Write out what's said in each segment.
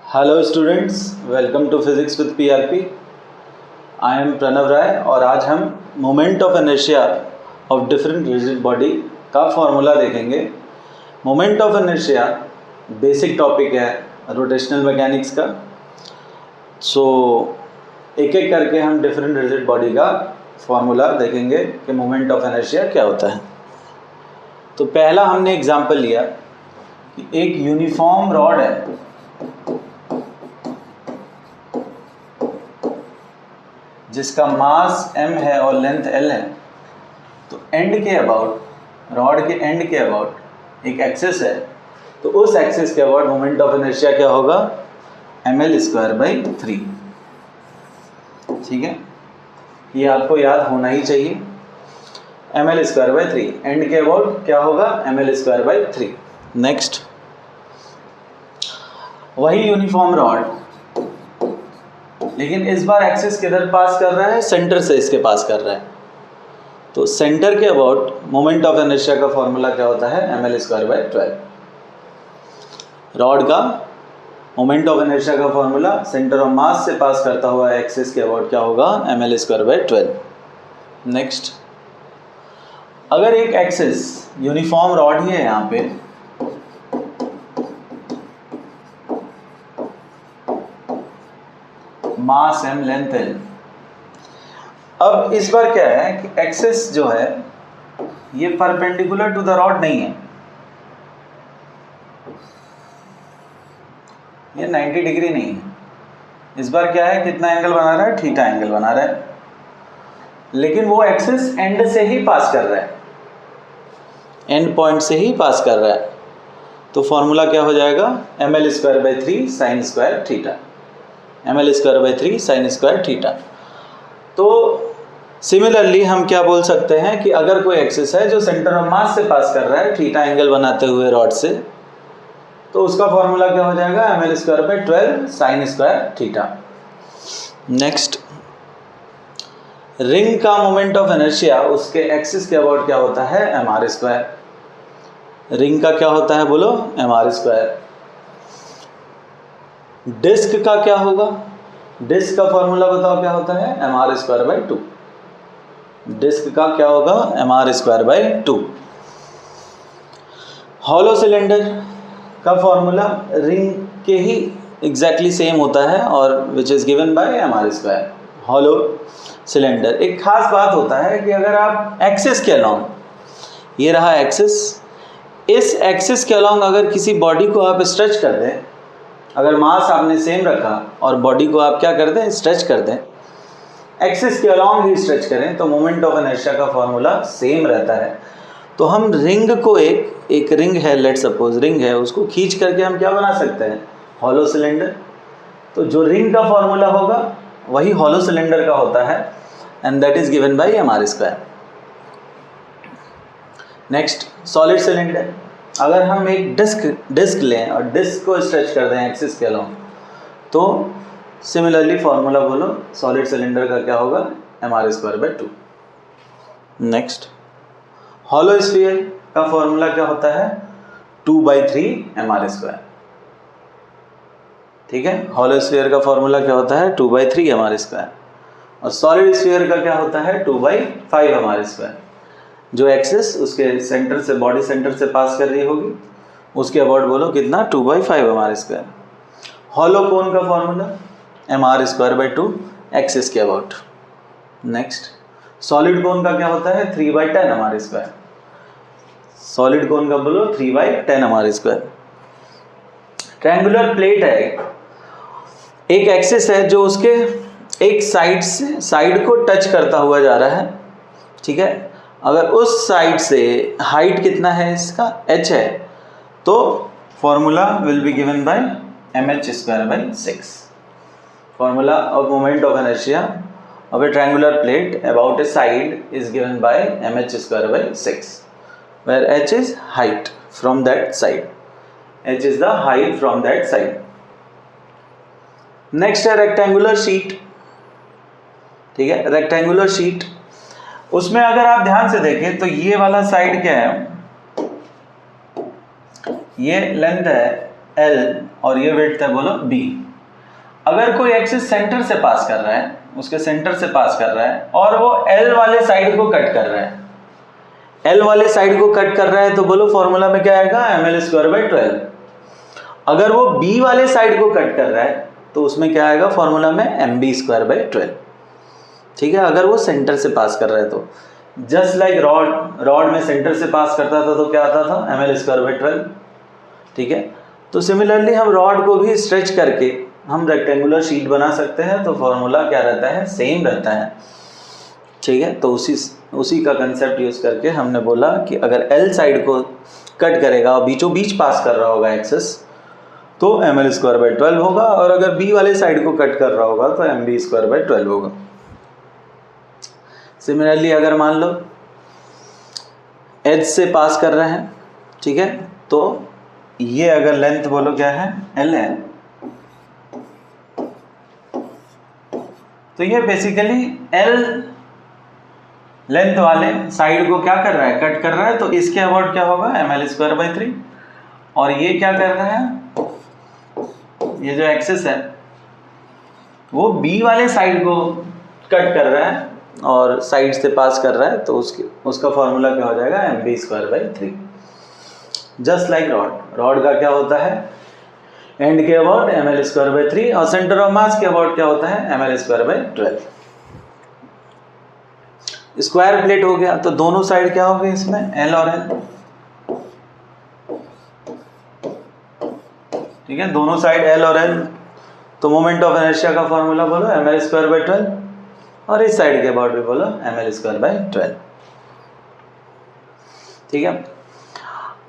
Hello students, welcome to physics with PRP. I am Pranav Rai और आज हम moment of inertia of different rigid body का formula देखेंगे। Moment of inertia basic topic है rotational mechanics का। So एक एक करके हम डिफरेंट रिजिड बॉडी का फॉर्मूला देखेंगे कि मोमेंट ऑफ इनर्शिया क्या होता है। तो पहला हमने एग्जांपल लिया कि एक यूनिफॉर्म रॉड है जिसका मास m है और लेंथ l है। तो एंड के अबाउट, रॉड के एंड के अबाउट एक एक्सिस है, तो उस एक्सिस के अबाउट मोमेंट ऑफ इनर्शिया क्या होगा? ml²/3। ठीक है, ये आपको याद होना ही चाहिए। ml²/3 एंड के अबाउट क्या होगा? ml²/3। नेक्स्ट, वही यूनिफॉर्म रॉड, लेकिन इस बार एक्सिस किधर पास कर रहा है? सेंटर से इसके पास कर रहा है। तो सेंटर के अबाउट मोमेंट ऑफ इनर्शिया का फॉर्मूला क्या होता है? ml²/12। रॉड का मोमेंट ऑफ इनर्शिया का फॉर्मूला सेंटर ऑफ मास से पास करता हुआ एक्सिस के अबाउट क्या होगा? ml²/12। नेक्स्ट, अगर एक एक्सिस यूनिफॉर्म रॉड ही है यहाँ पे, मास m लेंथ l। अब इस बार क्या है कि एक्सिस जो है ये परपेंडिकुलर टू द रॉड नहीं है, ये 90 डिग्री नहीं है। इस बार क्या है, कितना एंगल बना रहा है? थीटा एंगल बना रहा है, लेकिन वो एक्सिस एंड से ही पास कर रहा है, एंड पॉइंट से ही पास कर रहा है। तो फॉर्मूला क्या हो जाएगा? ml²/3 sin² theta. ml²/3 sin² theta. तो सिमिलरली हम क्या बोल सकते हैं कि अगर कोई एक्सिस है जो सेंटर ऑफ मास से पास कर रहा है थीटा एंगल बनाते हुए रॉड से, तो उसका फॉर्मूला क्या हो जाएगा? ml²/12 sin² theta. Next, ring का मोमेंट ऑफ इनर्शिया उसके एक्सिस के अबाउट क्या होता है? mr²। रिंग का क्या होता है बोलो? mr²। डिस्क का क्या होगा? डिस्क का फॉर्मूला बताओ क्या होता है? mr²/2। डिस्क का क्या होगा? mr²/2। हॉलो सिलेंडर का फॉर्मूला रिंग के ही एग्जैक्टली सेम होता है और which is given bye mr²। Hollow cylinder, एक खास बात होता है कि अगर आप एक्सिस के अलोंग, ये रहा एक्सिस, इस एक्सिस के अलोंग अगर किसी बॉडी को आप स्ट्रेच कर दें, अगर मास आपने सेम रखा और बॉडी को आप क्या कर दें? स्ट्रेच कर दें, एक्सिस के अलोंग ही स्ट्रेच करें, तो मोमेंट ऑफ इनर्शिया का फॉर्मूला सेम रहता है। तो हम रिंग को एक रिंग है, लेट सपोज रिंग है, उसको खींच करके हम क्या बना सकते हैं? Hollow cylinder. तो जो रिंग का फॉर्मूला होगा वही हॉलो सिलेंडर का होता है, and that is given bye mr²। Next, solid cylinder. अगर हम एक डिस्क लें और डिस्क को स्ट्रेच कर दें एक्सिस के अलोंग, तो सिमिलरली फॉर्मूला बोलो सॉलिड सिलेंडर का क्या होगा? mr²/2। नेक्स्ट, हॉलो स्फीयर का फॉर्मूला क्या होता है? 2/3 mr²। ठीक है, हॉलो स्फीयर का फॉर्मूला क्या होता है? 2/3 mr²। और सॉलिड स्फीयर का क्या होता है? 2/5 mr²। जो एक्सिस उसके सेंटर से, बॉडी सेंटर से पास कर रही होगी, उसके अबाउट बोलो कितना? 2/5 mr²। हॉलो कोन का फॉर्मूला mr²/2 एक्सिस के अबाउट। नेक्स्ट, सॉलिड कोन का क्या होता है? 3/10 mr²। सॉलिड कोन का बोलो 3/10 mr²। ट्रायंगुलर प्लेट है, एक एक्सिस है जो उसके एक साइड से साइड को टच करता हुआ जा रहा है। ठीक है, अगर उस साइड से हाइट कितना है इसका? h है, तो formula will be given by mh²/6। Formula of moment of inertia of A triangular plate about A side is given bye mh²/6, where h is height from that side. h is the height from that side. Next है rectangular sheet. ठीक है, rectangular sheet, उसमें अगर आप ध्यान से देखें तो ये वाला साइड क्या है? ये लेंथ है l और ये विड्थ है बोलो b। अगर कोई एक्सिस सेंटर से पास कर रहा है, उसके सेंटर से पास कर रहा है और वो L वाले साइड को कट कर रहा है, L वाले साइड को कट कर रहा है, तो बोलो फॉर्मूला में क्या आएगा, ml²/12। अगर वो B वाले साइड को कट कर रहा है तो उसमें क्या आएगा फॉर्मूला में, mb²/12। ठीक है, अगर वो सेंटर से पास कर रहा है तो जस्ट लाइक रॉड में सेंटर से पास करता था तो क्या आता था, ml²/12। ठीक है, तो सिमिलरली हम रॉड को भी स्ट्रेच करके हम रेक्टेंगुलर शीट बना सकते हैं, तो फॉर्मूला क्या रहता है, सेम रहता है। ठीक है, तो उसी का कंसेप्ट यूज करके हमने बोला कि अगर L साइड को कट करेगा और बीचों बीच पास कर रहा होगा एक्सेस, तो ml²/12 होगा, और अगर B वाले साइड को कट कर रहा होगा तो mb²/12 होगा। सिमिलरली अगर मान लो एज से पास कर रहे हैं, ठीक है, तो ये अगर लेंथ बोलो क्या है, L है, तो ये बेसिकली L लेंथ वाले साइड को क्या कर रहा है, कट कर रहा है, तो इसके अबाउट क्या होगा, ml²/3। और ये क्या कर रहा है, ये जो एक्सिस है वो B वाले साइड को कट कर रहा है और साइड से पास कर रहा है, तो उसका फॉर्मूला क्या हो जाएगा, mb²/3। जस्ट लाइक रॉड का क्या होता है, एंड के अबाउट ml²/3 और सेंटर ऑफ मास के अबाउट क्या होता है, ml²/12। स्क्वायर प्लेट हो गया, तो दोनों साइड क्या हो गए इसमें, L और L। ठीक है, दोनों साइड L और L, तो मोमेंट ऑफ इनर्शिया का फॉर्मूला बोलो ml²/12, और इस साइड के अबाउट भी बोलो ml²/12। ठीक है,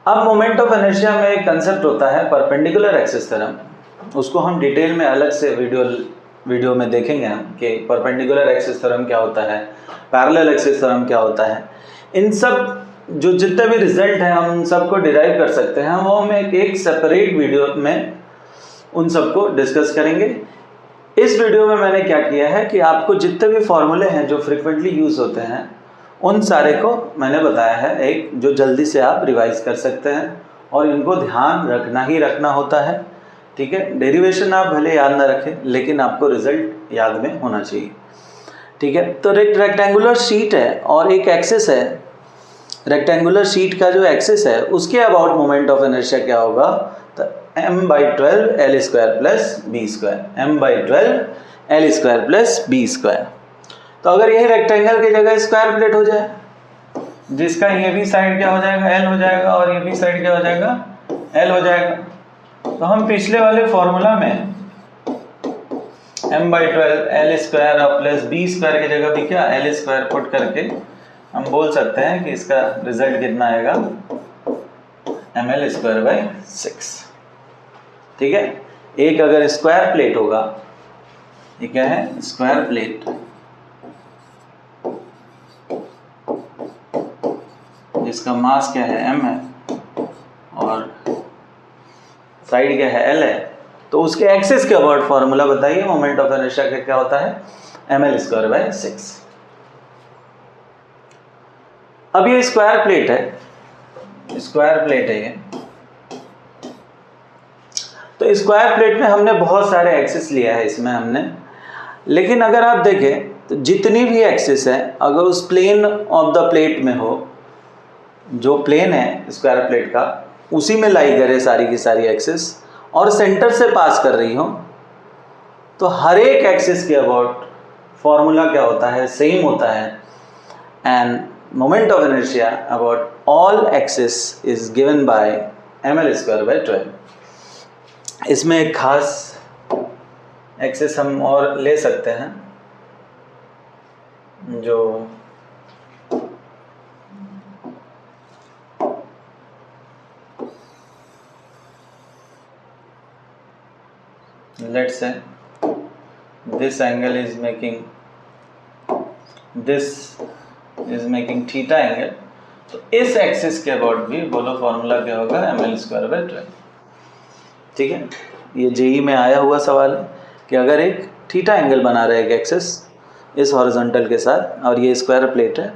अब मोमेंट ऑफ इनर्शिया में एक कंसेप्ट होता है परपेंडिकुलर एक्सिस थ्योरम, उसको हम डिटेल में अलग से वीडियो में देखेंगे हम कि परपेंडिकुलर एक्सिस थ्योरम क्या होता है, पैरेलल एक्सिस थ्योरम क्या होता है। इन सब जो जितने भी रिजल्ट हैं हम उन सबको डिराइव कर सकते हैं, वो हम एक सेपरेट वीडियो में उन सबको डिस्कस करेंगे। इस वीडियो में मैंने क्या किया है कि आपको जितने भी फॉर्मूले हैं जो फ्रिक्वेंटली यूज़ होते हैं उन सारे को मैंने बताया है, एक जो जल्दी से आप रिवाइज कर सकते हैं, और इनको ध्यान रखना ही रखना होता है। ठीक है, डेरिवेशन आप भले याद ना रखें लेकिन आपको रिजल्ट याद में होना चाहिए। ठीक है, तो रेक्टेंगुलर शीट है और एक एक्सिस है, रेक्टेंगुलर शीट का जो एक्सिस है उसके अबाउट मोमेंट ऑफ इनर्शिया क्या होगा, तो m/12 L² plus b², m/12 L² plus b²। तो अगर यही रेक्टेंगल की जगह स्क्वायर प्लेट हो जाए, जिसका ये भी साइड क्या हो जाएगा, L हो जाएगा, और ये भी साइड क्या हो जाएगा, L हो जाएगा, तो हम पिछले वाले फॉर्मूला में m/12 L² प्लस b² की जगह भी क्या L² पुट करके हम बोल सकते हैं कि इसका रिजल्ट कितना आएगा, ml²/6। ठीक है, एक अगर स्क्वायर प्लेट होगा, ये क्या है, स्क्वायर प्लेट, जिसका मास क्या है, m है, और साइड क्या है, L है, तो उसके एक्सिस के अबाउट फॉर्मूला बताइए मोमेंट ऑफ इनर्शिया का क्या होता है, ml²/6। अब ये स्क्वायर प्लेट है, स्क्वायर प्लेट है ये, तो स्क्वायर प्लेट में हमने बहुत सारे एक्सिस लिया है इसमें हमने, लेकिन अगर आप देखें तो जितनी भी एक्सिस है अगर उस प्लेन ऑफ द प्लेट में हो, जो प्लेन है स्क्वायर प्लेट का उसी में लाई करे सारी की सारी एक्सिस, और सेंटर से पास कर रही हो, तो हर एक एक्सिस के अबाउट फॉर्मूला क्या होता है, सेम होता है, end moment of inertia about all axis is given by ml²/12। इसमें एक खास एक्सिस हम और ले सकते हैं, जो let's say this angle is making theta angle, तो इस एक्सिस के अबाउट भी बोलो फॉर्मूला क्या होगा, ml²/12। ठीक है, ये जेई में आया हुआ सवाल है कि अगर एक थीटा एंगल बना रहे एक एक्सिस इस हॉरिजॉन्टल के साथ और ये स्क्वायर प्लेट है,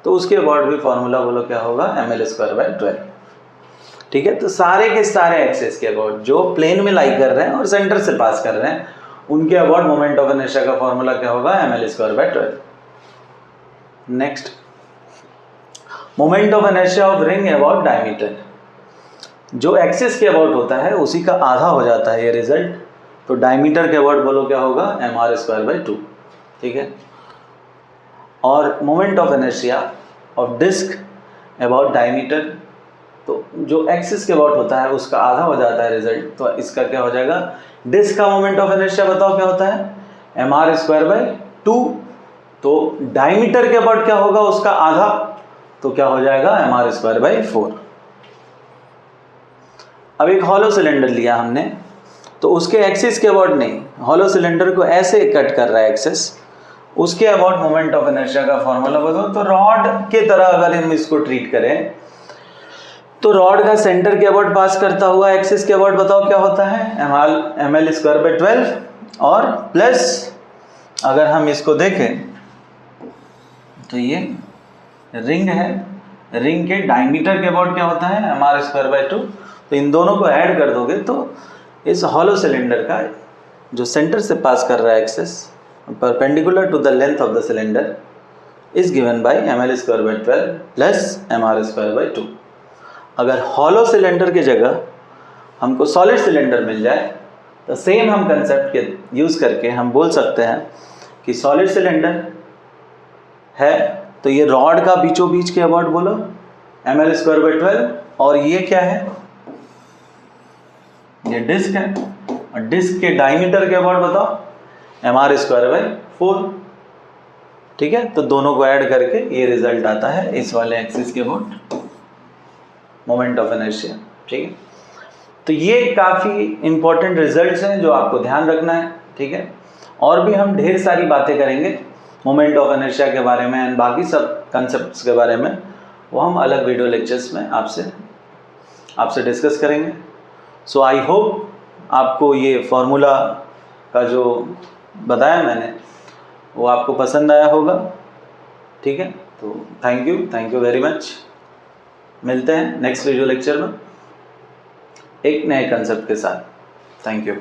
तो उसके अबाउट भी फॉर्मूला बोलो क्या होगा, ml²/12। ठीक है, तो सारे के सारे एक्सिस के अबाउट जो प्लेन में लाई कर रहे हैं और सेंटर से पास कर रहे हैं उनके अबाउट मोमेंट ऑफ इनर्शिया का फॉर्मूला क्या होगा, ml²/12। Next, moment of inertia of ring about diameter, जो एक्सिस के अबाउट होता है उसी का आधा हो जाता है ये रिजल्ट, तो डायमीटर के अबाउट बोलो क्या होगा, mr²/2। ठीक है, और moment of inertia of disc about diameter, तो जो एक्सिस के अबाउट होता है उसका आधा हो जाता है रिजल्ट, तो इसका क्या हो जाएगा, डिस्क का मोमेंट ऑफ इनर्शिया बताओ क्या होता है, mr²/2, तो डायमीटर के अबाउट क्या होगा उसका आधा, तो क्या हो जाएगा, mr²/4। अब एक हॉलो सिलेंडर लिया हमने, तो उसके एक्सिस के अबाउट नहीं, हॉलो सिलेंडर को ऐसे कट कर रहा है एक्सिस, उसके अबाउट मोमेंट ऑफ इनर्शिया का फॉर्मूला बताओ। तो रॉड के तरह अगर हम इसको ट्रीट करें तो रॉड का सेंटर के अबाउट पास करता हुआ एक्सिस के अबाउट बताओ क्या होता है, ml²/12, और प्लस अगर हम इसको देखें तो ये रिंग है, रिंग के डायमीटर के अबाउट क्या होता है, mr²/2, तो इन दोनों को ऐड कर दोगे तो इस हॉलो सिलेंडर का जो सेंटर से पास कर रहा है axis perpendicular to the length of the cylinder is given by ml²/12 plus mr²/2। अगर हॉलो सिलेंडर की जगह हमको सॉलिड सिलेंडर मिल जाए तो सेम हम कंसेप्ट के यूज़ करके हम बोल सकते हैं कि सॉलिड सिलेंडर है तो ये रॉड का बीचों बीच के अबाउट बोलो ml²/12, और ये क्या है, ये डिस्क है, और डिस्क के डायमीटर के अबाउट बताओ mr²/4। ठीक है, तो दोनों को ऐड करके ये रिजल्ट आता है इस वाले एक्सिस के अबाउट मोमेंट ऑफ इनर्शिया। ठीक है, तो ये काफ़ी इंपॉर्टेंट रिजल्ट्स हैं जो आपको ध्यान रखना है। ठीक है, और भी हम ढेर सारी बातें करेंगे मोमेंट ऑफ इनर्शिया के बारे में एंड बाकी सब कंसेप्ट्स के बारे में, वो हम अलग वीडियो लेक्चर्स में आपसे डिस्कस करेंगे। सो आई होप आपको ये फॉर्मूला का जो बताया मैंने वो आपको पसंद आया होगा। ठीक है, तो थैंक यू वेरी मच। मिलते हैं नेक्स्ट वीडियो लेक्चर में एक नए कंसेप्ट के साथ। Thank you.